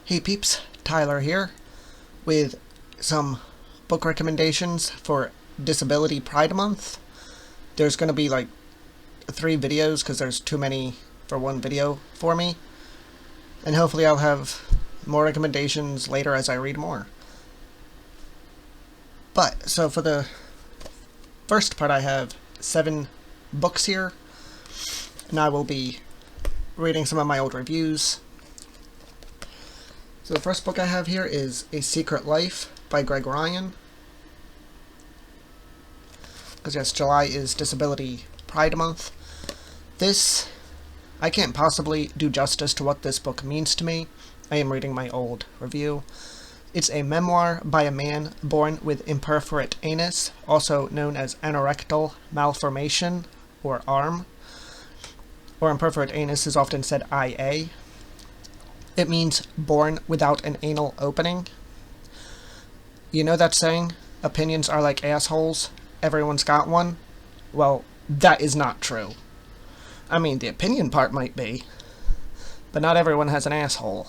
Hey peeps, Tyler here with some book recommendations for Disability Pride Month. There's going to be like 3 videos because there's too many for one video for me. And hopefully I'll have more recommendations later as I read more. So for the first part I have 7 books here. And I will be reading some of my old reviews. So the first book I have here is A Secret Life by Greg Ryan. Because yes, July is Disability Pride Month. I can't possibly do justice to what this book means to me. I am reading my old review. It's a memoir by a man born with imperforate anus, also known as anorectal malformation, or ARM. Or imperforate anus is often said IA. It means born without an anal opening. You know that saying, opinions are like assholes, everyone's got one? Well, that is not true. I mean, the opinion part might be, but not everyone has an asshole.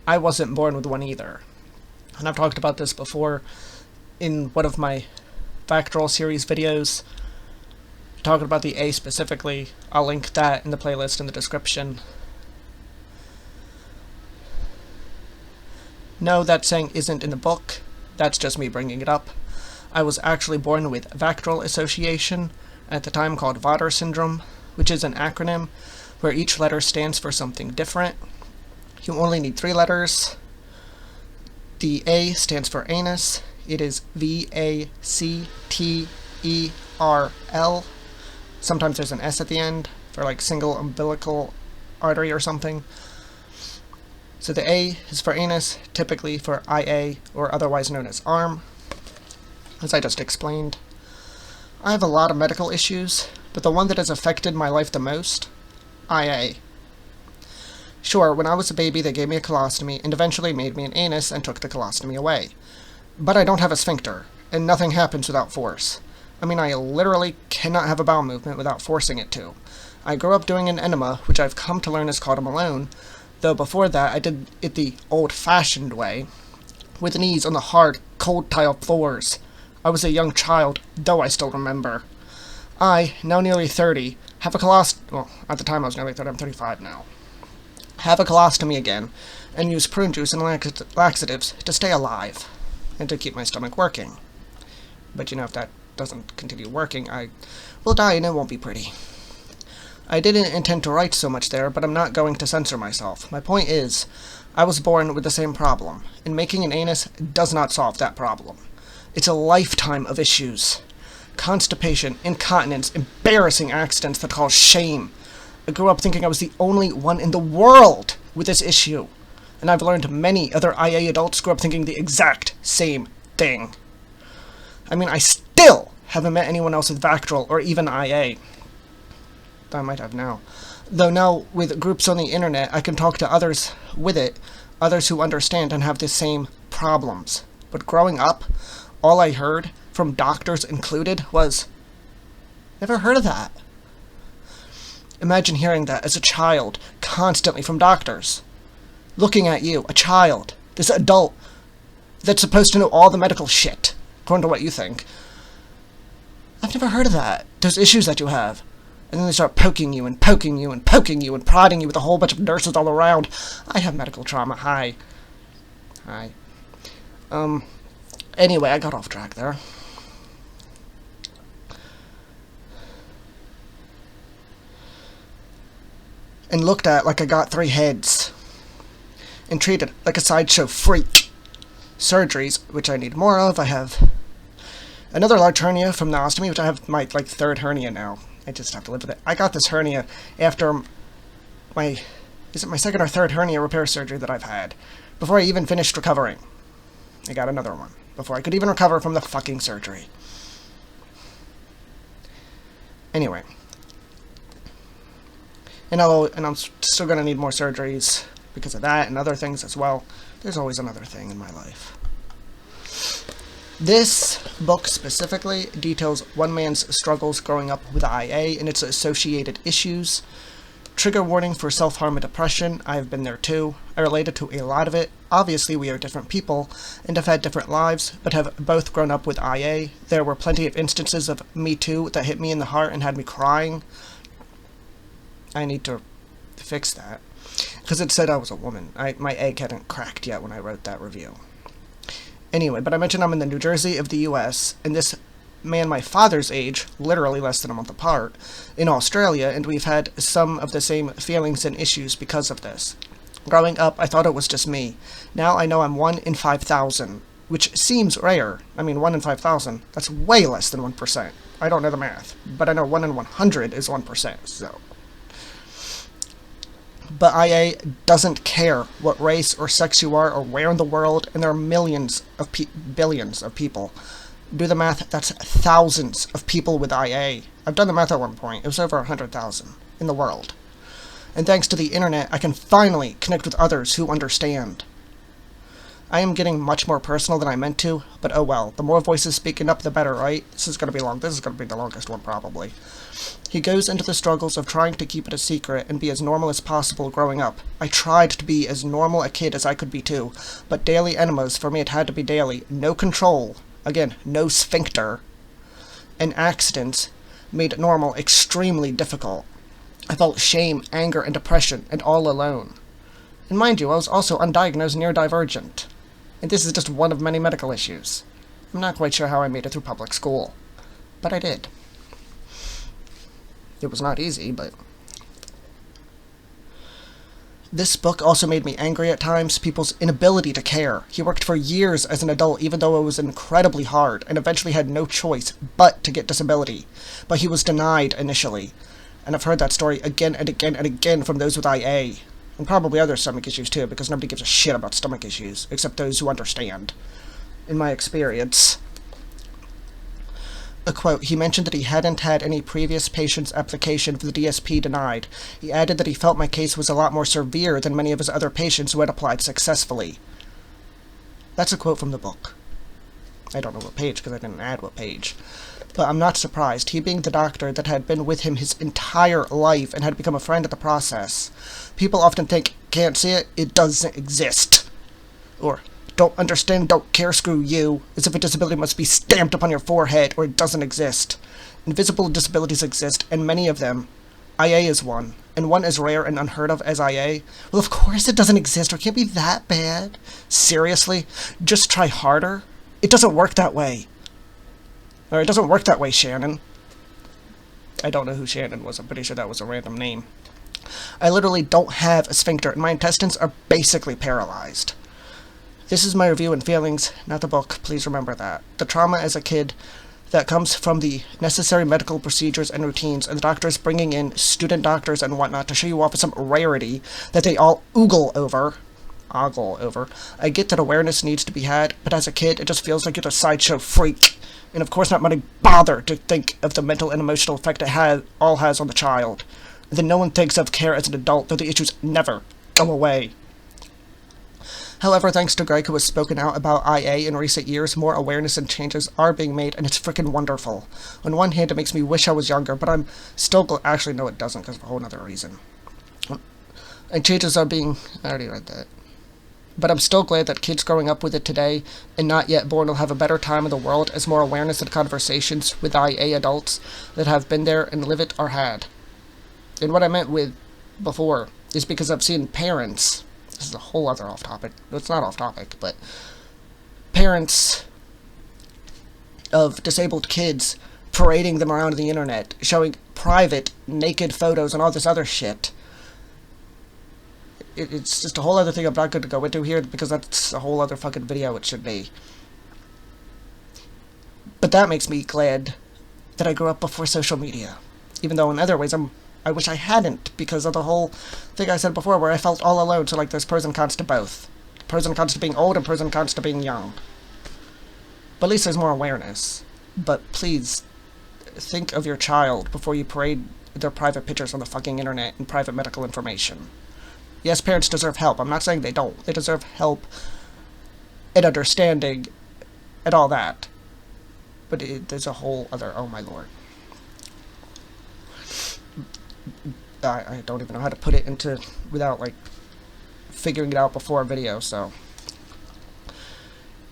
I wasn't born with one either. And I've talked about this before in one of my Factual series videos, talking about the A specifically. I'll link that in the playlist in the description. No, that saying isn't in the book. That's just me bringing it up. I was actually born with Vactral Association, at the time called Vater Syndrome, which is an acronym where each letter stands for something different. You only need 3 letters. The A stands for anus. It is VACTERL. Sometimes there's an S at the end for like single umbilical artery or something. So the A is for anus, typically for IA, or otherwise known as ARM, as I just explained. I have a lot of medical issues, but the one that has affected my life the most, IA. Sure, when I was a baby they gave me a colostomy and eventually made me an anus and took the colostomy away. But I don't have a sphincter, and nothing happens without force. I mean, I literally cannot have a bowel movement without forcing it to. I grew up doing an enema, which I've come to learn is called a Malone, though before that I did it the old-fashioned way, with knees on the hard, cold tile floors. I was a young child, though I still remember. I, now nearly 30, have a well, at the time I was nearly 30, I'm 35 now. Have a colostomy again, and use prune juice and laxatives to stay alive, and to keep my stomach working. But you know, if that doesn't continue working, I will die and it won't be pretty. I didn't intend to write so much there, but I'm not going to censor myself. My point is, I was born with the same problem, and making an anus does not solve that problem. It's a lifetime of issues. Constipation, incontinence, embarrassing accidents that cause shame. I grew up thinking I was the only one in the world with this issue, and I've learned many other IA adults grew up thinking the exact same thing. I mean, I still haven't met anyone else with Vactral or even IA. I might have now. Though now, with groups on the internet, I can talk to others with it, others who understand and have the same problems. But growing up, all I heard, from doctors included, was, "Never heard of that." Imagine hearing that as a child, constantly from doctors. Looking at you, a child, this adult, that's supposed to know all the medical shit, according to what you think. I've never heard of that. Those issues that you have. And then they start poking you and poking you and poking you and prodding you with a whole bunch of nurses all around. I have medical trauma. Hi. Anyway, I got off track there. And looked at like I got 3 heads. And treated like a sideshow freak. Surgeries, which I need more of. I have another large hernia from the ostomy, which I have my 3rd hernia now. I just have to live with it. I got this hernia after my 2nd or 3rd hernia repair surgery that I've had. Before I even finished recovering. I got another one. Before I could even recover from the fucking surgery. Anyway. And I'm still gonna need more surgeries because of that and other things as well. There's always another thing in my life. This book specifically details one man's struggles growing up with IA and its associated issues, Trigger warning for self-harm and depression. I have been there too. I related to a lot of it. Obviously, we are different people and have had different lives, but have both grown up with IA. There were plenty of instances of Me Too that hit me in the heart and had me crying. I need to fix that. Because it said I was a woman. My egg hadn't cracked yet when I wrote that review. Anyway, but I mentioned I'm in the New Jersey of the US, and this man my father's age, literally less than a month apart, in Australia, and we've had some of the same feelings and issues because of this. Growing up, I thought it was just me. Now I know I'm 1 in 5,000, which seems rare. I mean, 1 in 5,000, that's way less than 1%. I don't know the math, but I know 1 in 100 is 1%, so. But IA doesn't care what race or sex you are or where in the world, and there are billions of people. Do the math, that's thousands of people with IA. I've done the math at one point. It was over 100,000 in the world. And thanks to the internet, I can finally connect with others who understand. I am getting much more personal than I meant to, but oh well. The more voices speaking up, the better, right? This is going to be long. This is going to be the longest one, probably. He goes into the struggles of trying to keep it a secret and be as normal as possible growing up. I tried to be as normal a kid as I could be too, but daily enemas, for me it had to be daily. No control. Again, no sphincter, and accidents made normal extremely difficult. I felt shame, anger, and depression, and all alone. And mind you, I was also undiagnosed neurodivergent. And this is just one of many medical issues. I'm not quite sure how I made it through public school, but I did. It was not easy, but... This book also made me angry at times, people's inability to care. He worked for years as an adult, even though it was incredibly hard, and eventually had no choice but to get disability. But he was denied initially. And I've heard that story again and again and again from those with IA. And probably other stomach issues too, because nobody gives a shit about stomach issues, except those who understand. In my experience. A quote, he mentioned that he hadn't had any previous patient's application for the DSP denied. He added that he felt my case was a lot more severe than many of his other patients who had applied successfully. That's a quote from the book. I don't know what page, because I didn't add what page. But I'm not surprised, he being the doctor that had been with him his entire life and had become a friend at the process. People often think, can't see it, it doesn't exist. Or, don't understand, don't care, screw you, as if a disability must be stamped upon your forehead or it doesn't exist. Invisible disabilities exist, and many of them. IA is one, and one as rare and unheard of as IA. Well, of course it doesn't exist, or it can't be that bad. Seriously? Just try harder? It doesn't work that way. Or it doesn't work that way, Shannon. I don't know who Shannon was, I'm pretty sure that was a random name. I literally don't have a sphincter, and my intestines are basically paralyzed. This is my review and feelings, not the book, please remember that. The trauma as a kid that comes from the necessary medical procedures and routines, and the doctors bringing in student doctors and whatnot to show you off as some rarity that they all ogle over. I get that awareness needs to be had, but as a kid, it just feels like you're a sideshow freak. And of course not money bother to think of the mental and emotional effect it all has on the child. And then no one thinks of care as an adult, though the issues never go away. However, thanks to Greg, who has spoken out about IA in recent years, more awareness and changes are being made, and it's frickin' wonderful. On one hand, it makes me wish I was younger, but I'm still actually, no, it doesn't, because of a whole other reason. And changes are being... I already read that. But I'm still glad that kids growing up with it today, and not yet born, will have a better time in the world as more awareness and conversations with IA adults that have been there and live it are had. And what I meant with before is because I've seen parents... This is a whole other off-topic. It's not off-topic, but parents of disabled kids parading them around the internet, showing private, naked photos and all this other shit. It's just a whole other thing I'm not going to go into here, because that's a whole other fucking video it should be. But that makes me glad that I grew up before social media. Even though in other ways I wish I hadn't, because of the whole thing I said before, where I felt all alone, so like there's pros and cons to both. Pros and cons to being old, and pros and cons to being young. But at least there's more awareness. But please, think of your child before you parade their private pictures on the fucking internet and private medical information. Yes, parents deserve help. I'm not saying they don't. They deserve help and understanding and all that. But there's a whole other... Oh my lord. I don't even know how to put it into without like figuring it out before a video, so.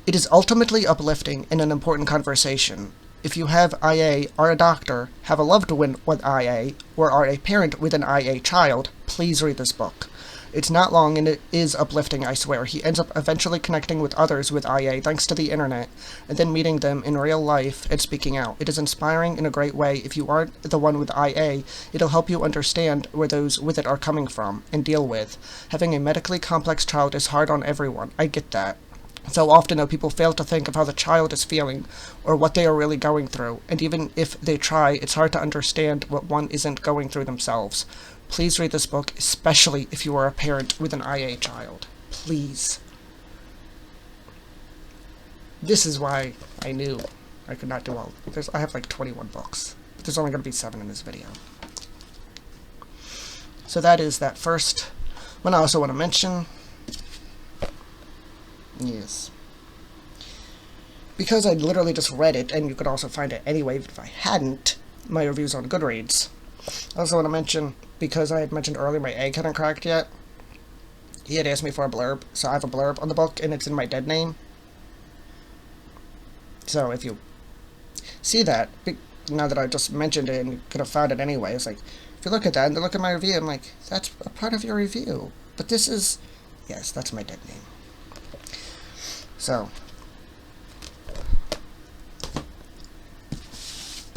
It is ultimately uplifting and an important conversation. If you have IA, are a doctor, have a loved one with IA, or are a parent with an IA child, please read this book. It's not long and it is uplifting, I swear. He ends up eventually connecting with others with IA thanks to the internet, and then meeting them in real life and speaking out. It is inspiring in a great way. If you aren't the one with IA, it'll help you understand where those with it are coming from and deal with. Having a medically complex child is hard on everyone. I get that. So often, though, people fail to think of how the child is feeling or what they are really going through, and even if they try, it's hard to understand what one isn't going through themselves. Please read this book, especially if you are a parent with an IA child. Please. This is why I knew I could not do all. I have like 21 books, but there's only going to be 7 in this video. So that is that first one. I also want to mention, yes, because I literally just read it, and you could also find it anyway if I hadn't, my reviews on Goodreads. I also want to mention, because I had mentioned earlier my egg hadn't cracked yet, he had asked me for a blurb, so I have a blurb on the book, and it's in my dead name. So if you see that, now that I just mentioned it and you could have found it anyway, it's like, if you look at that and look at my review, I'm like, that's a part of your review. But this is, yes, that's my dead name. So,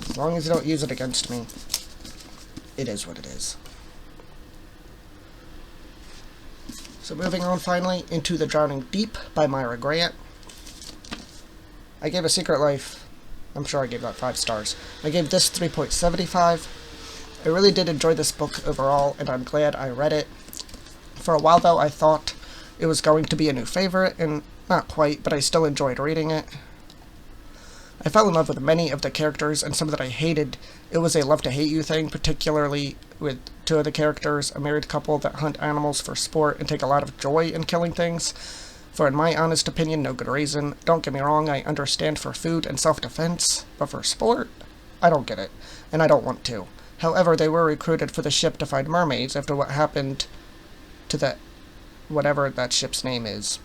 as long as you don't use it against me, it is what it is. So moving on finally into The Drowning Deep by Mira. I gave A Secret Life, I'm sure I gave that 5 stars. I gave this 3.75. I really did enjoy this book overall, and I'm glad I read it. For a while though, I thought it was going to be a new favorite, and not quite, but I still enjoyed reading it. I fell in love with many of the characters, and some that I hated. It was a love-to-hate-you thing, particularly with 2 of the characters, a married couple that hunt animals for sport and take a lot of joy in killing things. For in my honest opinion, no good reason. Don't get me wrong, I understand for food and self-defense, but for sport, I don't get it, and I don't want to. However, they were recruited for the ship to find mermaids after what happened to that, whatever that ship's name is.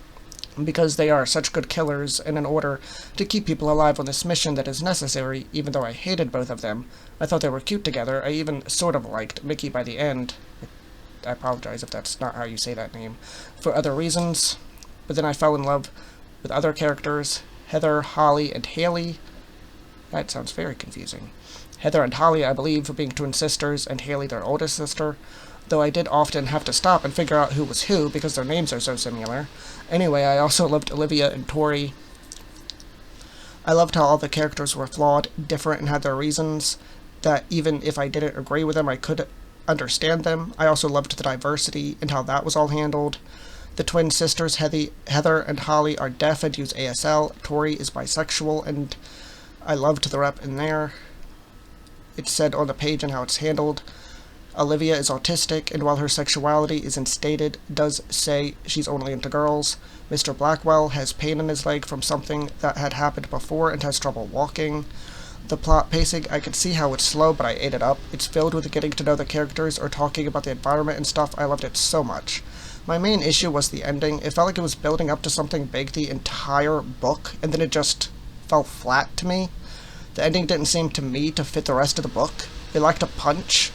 Because they are such good killers, and in order to keep people alive on this mission that is necessary, even though I hated both of them, I thought they were cute together. I even sort of liked Mickey by the end. I apologize if that's not how you say that name. For other reasons. But then I fell in love with other characters, Heather, Holly, and Haley. That sounds very confusing. Heather and Holly, I believe, being twin sisters, and Haley their oldest sister. Though I did often have to stop and figure out who was who, because their names are so similar. Anyway, I also loved Olivia and Tori. I loved how all the characters were flawed, different, and had their reasons, that even if I didn't agree with them, I could understand them. I also loved the diversity and how that was all handled. The twin sisters, Heather and Holly, are deaf and use ASL. Tori is bisexual, and I loved the rep in there. It's said on the page and how it's handled. Olivia is autistic, and while her sexuality isn't stated, does say she's only into girls. Mr. Blackwell has pain in his leg from something that had happened before and has trouble walking. The plot pacing, I could see how it's slow, but I ate it up. It's filled with getting to know the characters or talking about the environment and stuff. I loved it so much. My main issue was the ending. It felt like it was building up to something big the entire book, and then it just fell flat to me. The ending didn't seem to me to fit the rest of the book. It lacked a punch,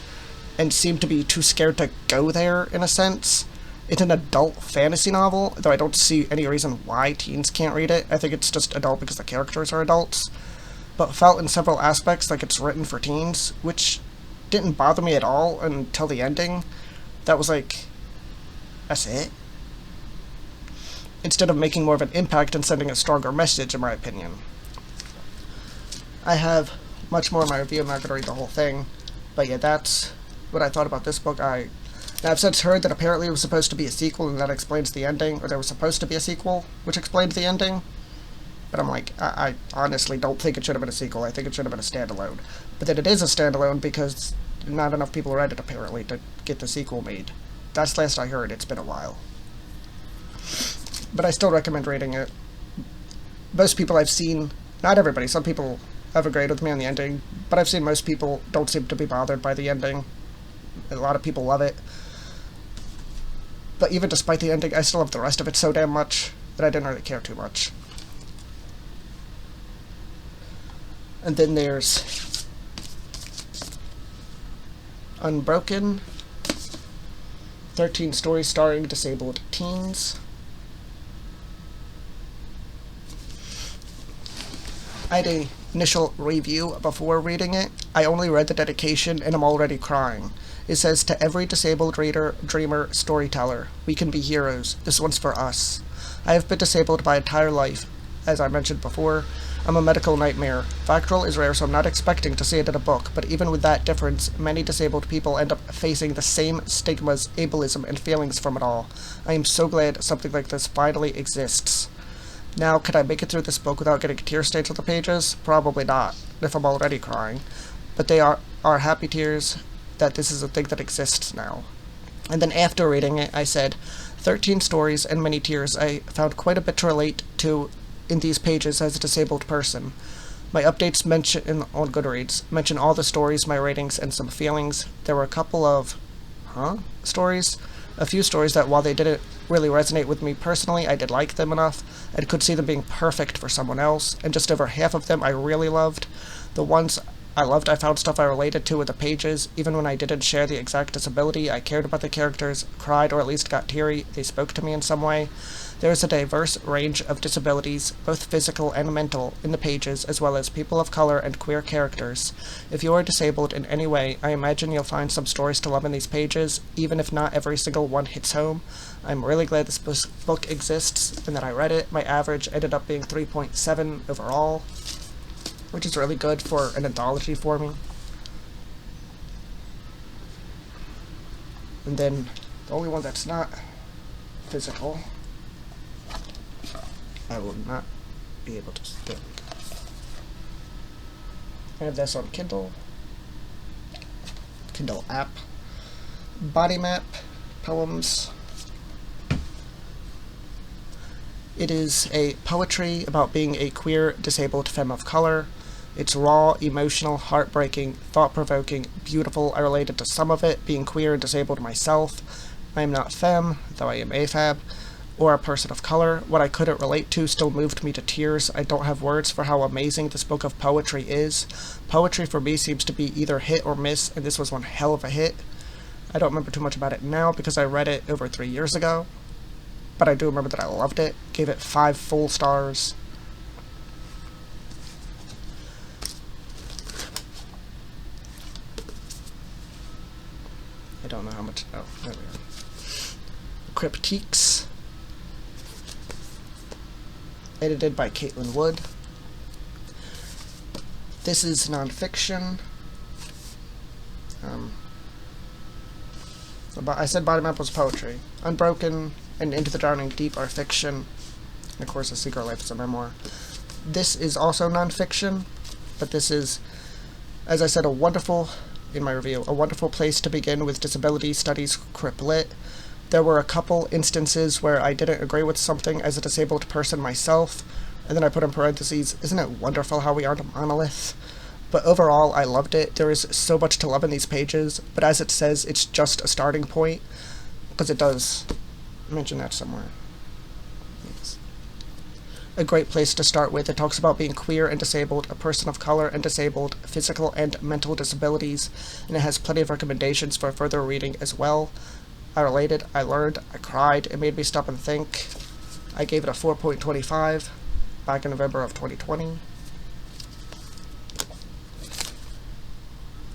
and seemed to be too scared to go there, in a sense. It's an adult fantasy novel, though I don't see any reason why teens can't read it. I think it's just adult because the characters are adults. But felt in several aspects like it's written for teens, which didn't bother me at all until the ending. That was like, that's it? Instead of making more of an impact and sending a stronger message, in my opinion. I have much more in my review. I'm not going to read the whole thing. But yeah, that's what I thought about this book. Now, I've since heard that apparently it was supposed to be a sequel, and that explains the ending, or there was supposed to be a sequel, which explains the ending. But I'm like, I honestly don't think it should have been a sequel. I think it should have been a standalone. But then it is a standalone because not enough people read it, apparently, to get the sequel made. That's last I heard. It's been a while. But I still recommend reading it. Most people I've seen, not everybody, some people have agreed with me on the ending, but I've seen most people don't seem to be bothered by the ending. A lot of people love it. But even despite the ending, I still love the rest of it so damn much that I didn't really care too much. And then there's Unbroken, 13 stories starring disabled teens. I had an initial review before reading it. I only read the dedication and I'm already crying. It says, "To every disabled reader, dreamer, storyteller, we can be heroes. This one's for us. I have been disabled my entire life. As I mentioned before, I'm a medical nightmare. Factual is rare, so I'm not expecting to see it in a book, but even with that difference, many disabled people end up facing the same stigmas, ableism, and feelings from it all. I am so glad something like this finally exists." Now, could I make it through this book without getting tear stains on the pages? Probably not, if I'm already crying. But they are happy tears that this is a thing that exists now. And then after reading it, I said, 13 stories and many tears. I found quite a bit to relate to in these pages as a disabled person. My updates on Goodreads mention all the stories, my ratings, and some feelings. There were a couple of stories. A few stories that, while they didn't really resonate with me personally, I did like them enough and could see them being perfect for someone else, and just over half of them I really loved. The ones I loved, I found stuff I related to with the pages. Even when I didn't share the exact disability, I cared about the characters, cried, or at least got teary. They spoke to me in some way. There is a diverse range of disabilities, both physical and mental, in the pages, as well as people of color and queer characters. If you are disabled in any way, I imagine you'll find some stories to love in these pages, even if not every single one hits home. I'm really glad this book exists and that I read it. My average ended up being 3.7 overall, which is really good for an anthology for me. And then the only one that's not physical, I will not be able to do. I have this on Kindle app. Bodymap poems. It is a poetry about being a queer, disabled femme of color. It's raw, emotional, heartbreaking, thought-provoking, beautiful. I related to some of it, being queer and disabled myself. I am not femme, though I am AFAB, or a person of color. What I couldn't relate to still moved me to tears. I don't have words for how amazing this book of poetry is. Poetry for me seems to be either hit or miss, and this was one hell of a hit. I don't remember too much about it now because I read it over 3 years ago, but I do remember that I loved it. Gave it 5 full stars. I don't know how much. Oh, there we are. Criptiques. Edited by Caitlin Wood. This is nonfiction. I said Bodymap was poetry. Unbroken and Into the Drowning Deep are fiction. And of course, A Secret Life is a memoir. This is also nonfiction, but this is, as I said, in my review, a wonderful place to begin with disability studies Cripple. There were a couple instances where I didn't agree with something as a disabled person myself, and then I put in parentheses, isn't it wonderful how we aren't a monolith? But overall, I loved it. There is so much to love in these pages, but as it says, it's just a starting point, because it does mention that somewhere. It's a great place to start with. It talks about being queer and disabled, a person of color and disabled, physical and mental disabilities, and it has plenty of recommendations for further reading as well. I related, I learned, I cried, it made me stop and think. I gave it a 4.25 back in November of 2020.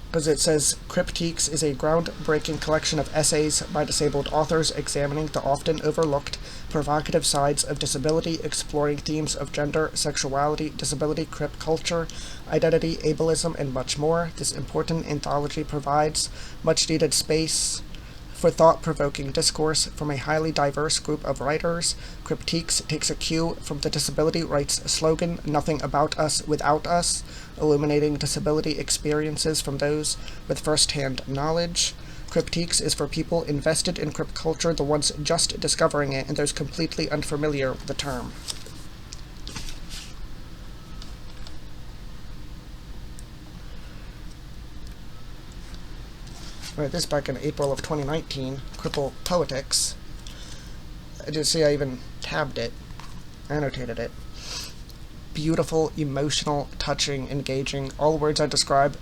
Because it says, Criptiques is a groundbreaking collection of essays by disabled authors examining the often overlooked, provocative sides of disability, exploring themes of gender, sexuality, disability, crip culture, identity, ableism, and much more. This important anthology provides much-needed space for thought-provoking discourse from a highly diverse group of writers. Criptiques takes a cue from the disability rights slogan, "Nothing about us without us," illuminating disability experiences from those with first-hand knowledge. Criptiques is for people invested in crip culture, the ones just discovering it, and those completely unfamiliar with the term. I read this back in April of 2019, Cripple Poetics. I did see I even tabbed it, annotated it. Beautiful, emotional, touching, engaging, all words I describe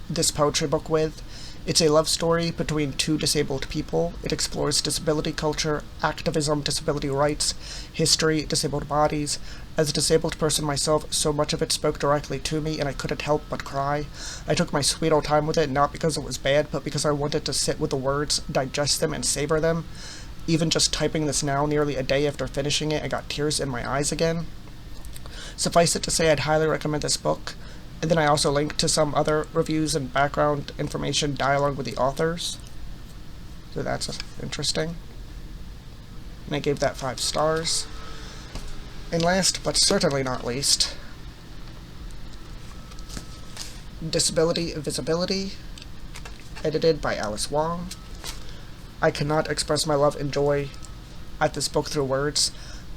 this poetry book with. It's a love story between two disabled people. It explores disability culture, activism, disability rights, history, disabled bodies. As a disabled person myself, so much of it spoke directly to me, and I couldn't help but cry. I took my sweet old time with it, not because it was bad, but because I wanted to sit with the words, digest them, and savor them. Even just typing this now, nearly a day after finishing it, I got tears in my eyes again. Suffice it to say, I'd highly recommend this book. And then I also linked to some other reviews and background information, dialogue with the authors. So that's interesting. And I gave that 5 stars. And last, but certainly not least, Disability Visibility, edited by Alice Wong. I cannot express my love and joy at this book through words.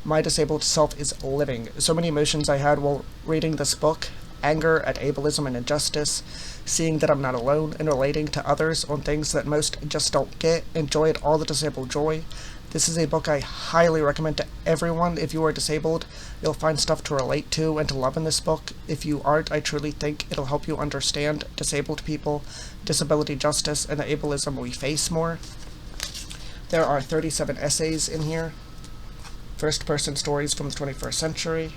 My disabled self is living. So many emotions I had while reading this book. Anger at ableism and injustice, seeing that I'm not alone, and relating to others on things that most just don't get, and joy at all the disabled joy. This is a book I highly recommend to everyone. If you are disabled, you'll find stuff to relate to and to love in this book. If you aren't, I truly think it'll help you understand disabled people, disability justice, and the ableism we face more. There are 37 essays in here. First-person stories from the 21st century.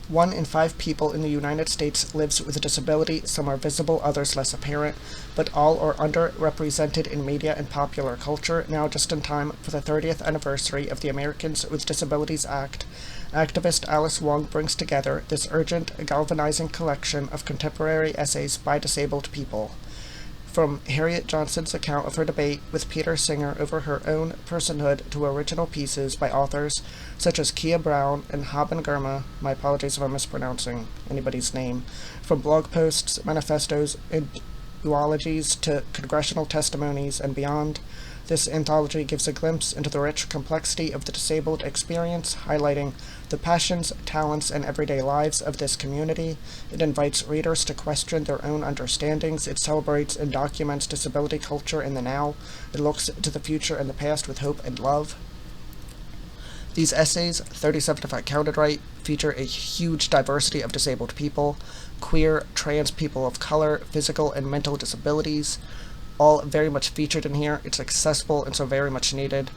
1 in 5 people in the United States lives with a disability. Some are visible, others less apparent, but all are underrepresented in media and popular culture. Now, just in time for the 30th anniversary of the Americans with Disabilities Act, activist Alice Wong brings together this urgent, galvanizing collection of contemporary essays by disabled people. From Harriet Johnson's account of her debate with Peter Singer over her own personhood to original pieces by authors such as Kia Brown and Haben Girma, my apologies if I'm mispronouncing anybody's name, from blog posts, manifestos, and duologies to congressional testimonies and beyond. This anthology gives a glimpse into the rich complexity of the disabled experience, highlighting the passions, talents, and everyday lives of this community. It invites readers to question their own understandings. It celebrates and documents disability culture in the now. It looks to the future and the past with hope and love. These essays, 37 if I counted right, feature a huge diversity of disabled people, queer, trans people of color, physical and mental disabilities, all very much featured in here. It's accessible and so very much needed.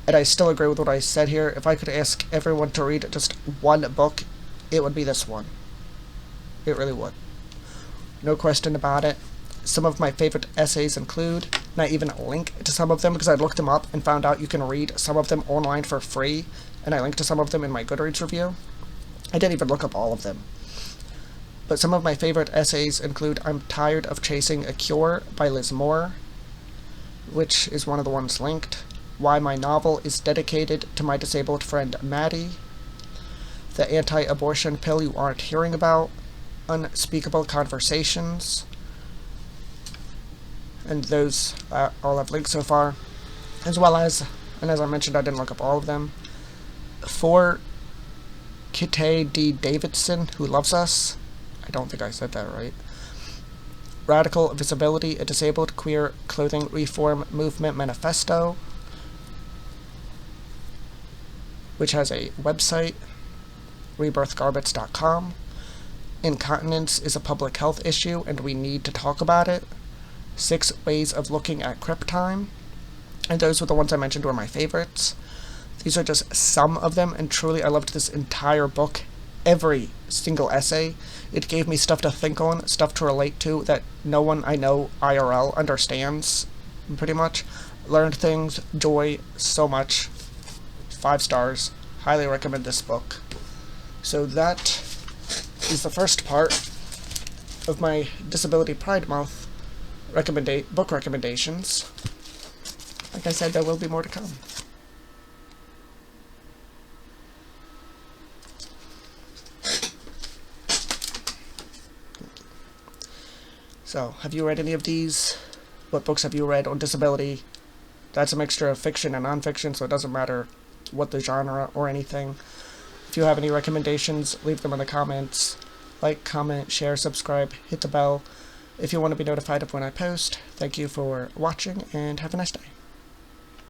And I still agree with what I said here. If I could ask everyone to read just one book, it would be this one. It really would. No question about it. Some of my favorite essays include, and I even link to some of them because I looked them up and found out you can read some of them online for free, and I linked to some of them in my Goodreads review. I didn't even look up all of them. But some of my favorite essays include I'm Tired of Chasing a Cure by Liz Moore, which is one of the ones linked. Why My Novel is Dedicated to My Disabled Friend Maddie. The Anti-Abortion Pill You Aren't Hearing About. Unspeakable Conversations. And those all I've linked so far. As well as, and as I mentioned, I didn't look up all of them. For Kitty D. Davidson, Who Loves Us. I don't think I said that right. Radical Visibility, a Disabled Queer Clothing Reform Movement Manifesto, which has a website, rebirthgarbage.com. Incontinence is a public health issue and we need to talk about it. 6 Ways of Looking at Crip Time. And those were the ones I mentioned were my favorites. These are just some of them, and truly I loved this entire book. Every single essay. It gave me stuff to think on, stuff to relate to that no one I know IRL understands, pretty much. Learned things, joy, so much. 5 stars. Highly recommend this book. So that is the first part of my Disability Pride Month book recommendations. Like I said, there will be more to come. So, have you read any of these? What books have you read on disability? That's a mixture of fiction and nonfiction, so it doesn't matter what the genre or anything. If you have any recommendations, leave them in the comments. Like, comment, share, subscribe, hit the bell if you want to be notified of when I post. Thank you for watching, and have a nice day.